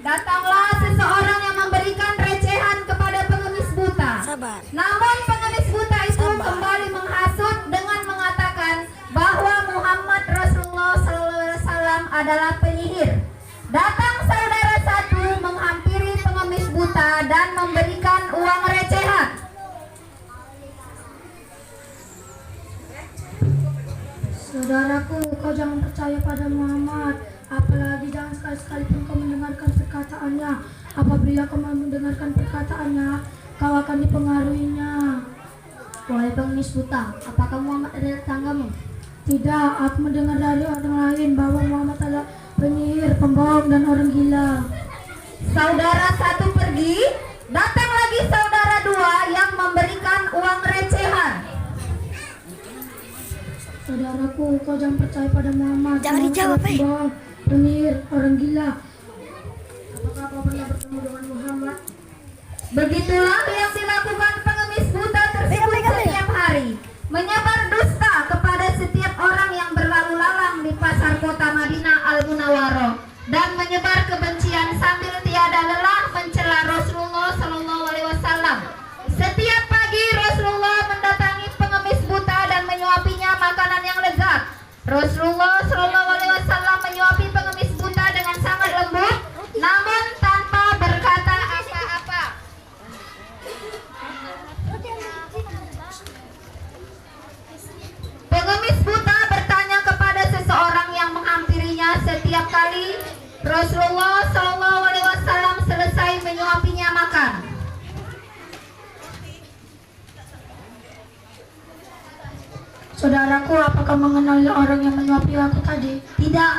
Datanglah seseorang yang memberikan recehan kepada pengemis buta. Sabar. Namun pengemis buta itu Sabar. kembali menghasut dengan mengatakan bahwa Muhammad Rasulullah SAW adalah penyihir. Datang saudara satu menghampiri pengemis buta dan memberikan uang recehan. Saudaraku, kau jangan percaya pada Muhammad, apalagi jangan sekali-sekali pun kau mendengarkan perkataannya. Apabila kau mendengarkan perkataannya, kau akan dipengaruhinya. Wahai pengemis buta, apakah Muhammad adalah tetanggamu? Tidak, aku mendengar dari orang lain bahwa Muhammad adalah penyihir, pembohong, dan orang gila. Saudara satu pergi, datang lagi saudara dua yang memberikan uang recehan. Saudaraku, kau jangan percaya pada Muhammad. Jangan Muhammad dijawab, adalah pembohong, penyihir, orang gila. Apakah kau pernah bertemu dengan Muhammad? Begitulah yang dilakukan pengemis buta tersebut setiap hari, menyebar dusta kepada setiap orang yang berlalu lalang di pasar kota Madinah Al-Munawwaroh dan menyebar kebencian sambil tiada lelah mencela Rasulullah SAW. Setiap pagi Rasulullah mendatangi pengemis buta dan menyuapinya makanan yang lezat. Rasulullah SAW menyuapi pengemis buta dengan sangat lembut, namun tanpa berkata apa-apa. Pengemis buta bertanya kepada seseorang yang menghampirinya setiap kali Rasulullah SAW selesai menyuapinya makan. Saudaraku, apakah mengenal orang yang menyuapi aku tadi? Tidak.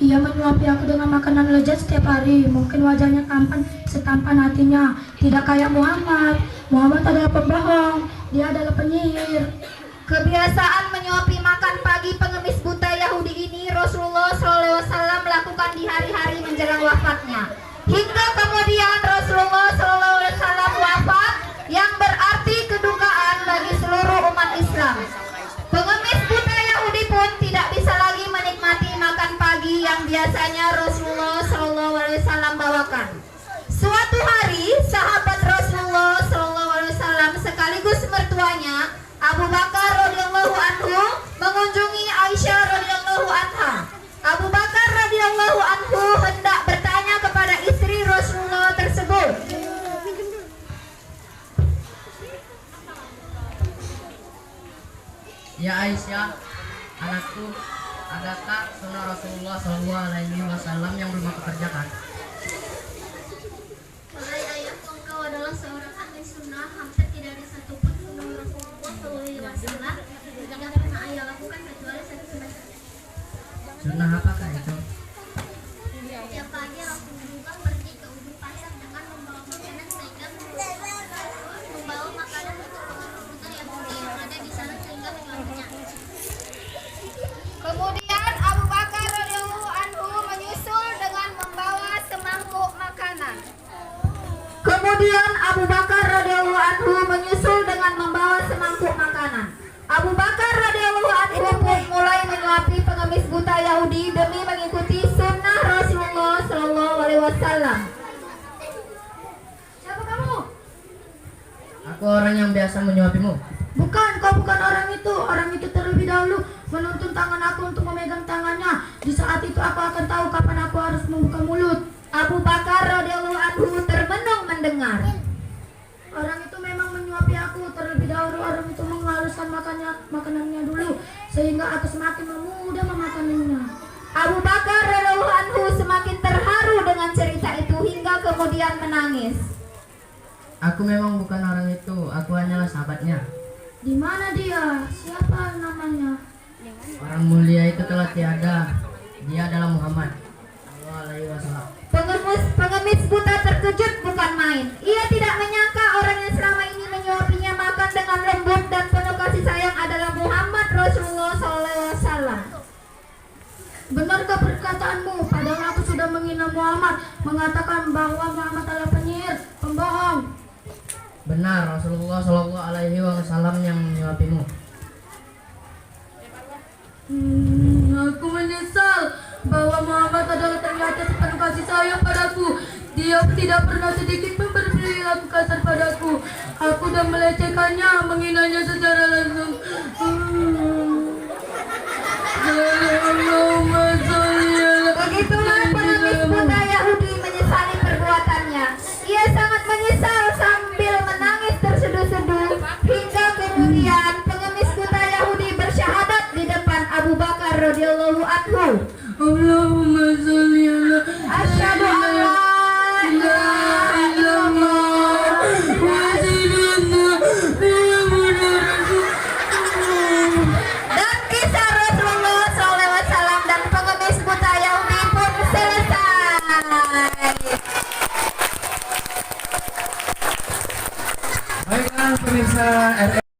Ia menyuapi aku dengan makanan lezat setiap hari. Mungkin wajahnya tampan, setampan hatinya. Tidak kayak Muhammad. Muhammad adalah pembohong. Dia adalah penyihir. Kebiasaan menyuapi makan pagi pengemis buta Yahudi ini Rasulullah SAW melakukan di hari-hari menjelang wafatnya. Hingga kemudian Rasulullah SAW wafat, yang berarti kedukaan bagi seluruh umat Islam. Pengemis buta Yahudi pun tidak bisa lagi menikmati makan pagi yang biasanya Rasulullah SAW bawakan. Suatu hari sahabat Rasulullah SAW sekaligus mertuanya Abu Bakar radhiyallahu anhu mengunjungi Aisyah radhiyallahu anha. Abu Bakar radhiyallahu anhu hendak bertanya kepada istri Rasulullah tersebut. Ya Aisyah, anakku, adakah sunnah Rasulullah SAW yang belum aku kerjakan? Wahai ayahku, engkau adalah seorang ahli sunnah. Hampir tidak ada satupun sunnah Rasulullah SAW yang pernah ayah lakukan kecuali satu sunnah. Sunnah apakah itu? Setiap pagi Rasulullah pergi ke ujung pasar dengan membawa makanan sehingga membawa makanan untuk pengemis Yahudi yang ada di sana sehingga menyuapinya. Kemudian Abu Bakar radhiyallahu anhu menyusul dengan membawa semangkuk makanan. Abu Bakar radhiyallahu anhu pun mulai menyuapi pengemis buta Yahudi demi mengikuti sunnah Rasulullah SAW. Siapa kamu? Aku orang yang biasa menyuapimu. Bukan, kau bukan orang itu. Orang itu terlebih dahulu menuntun tangan aku untuk memegang tangannya. Di saat itu aku akan tahu kapan aku harus membuka mulut. Abu Bakar radhiyallahu anhu termenung mendengar. Orang itu memang menyuapi aku. Terlebih dahulu orang itu menghaluskan makanannya dulu, sehingga aku semakin memudah memakannya. Abu Bakar radhiyallahu anhu semakin terharu dengan cerita itu hingga kemudian menangis. Aku memang bukan orang itu, aku hanyalah sahabatnya. Di mana dia? Siapa namanya? Orang mulia itu telah tiada. Dia adalah Muhammad SAW. Pengemis buta terkejut bukan main. Ia tidak menyangka orang yang selama ini menyuapinya makan dengan lembut dan penuh kasih sayang adalah Muhammad Rasulullah SAW. Benarkah perkataanmu? Padahal aku sudah menghina Muhammad, mengatakan bahwa Muhammad adalah penyihir, pembohong. Benar, Rasulullah SAW yang menyuapimu. Aku menyesal bahwa Muhammad adalah ternyata sepenuh kasih sayang padaku. Dia tidak pernah sedikit pun berperilaku kasar padaku. Aku sudah melecehkannya, menghinanya secara langsung. Allahumma sholli ala Begitulah pengemis buta Yahudi menyesali perbuatannya. Ia sangat menyesal sambil menangis terseduh-seduh. Hingga kemudian pengemis buta Yahudi bersyahadat di depan Abu Bakar radhiyallahu anhu. Allahumma sholli ala Asyhadu an la ilaha illallah wa asyhadu anna Muhammadar Rasulullah. dan kisah Rasulullah SAW dan pengemis buta Yahudi pun selesai. Baiklah pemirsa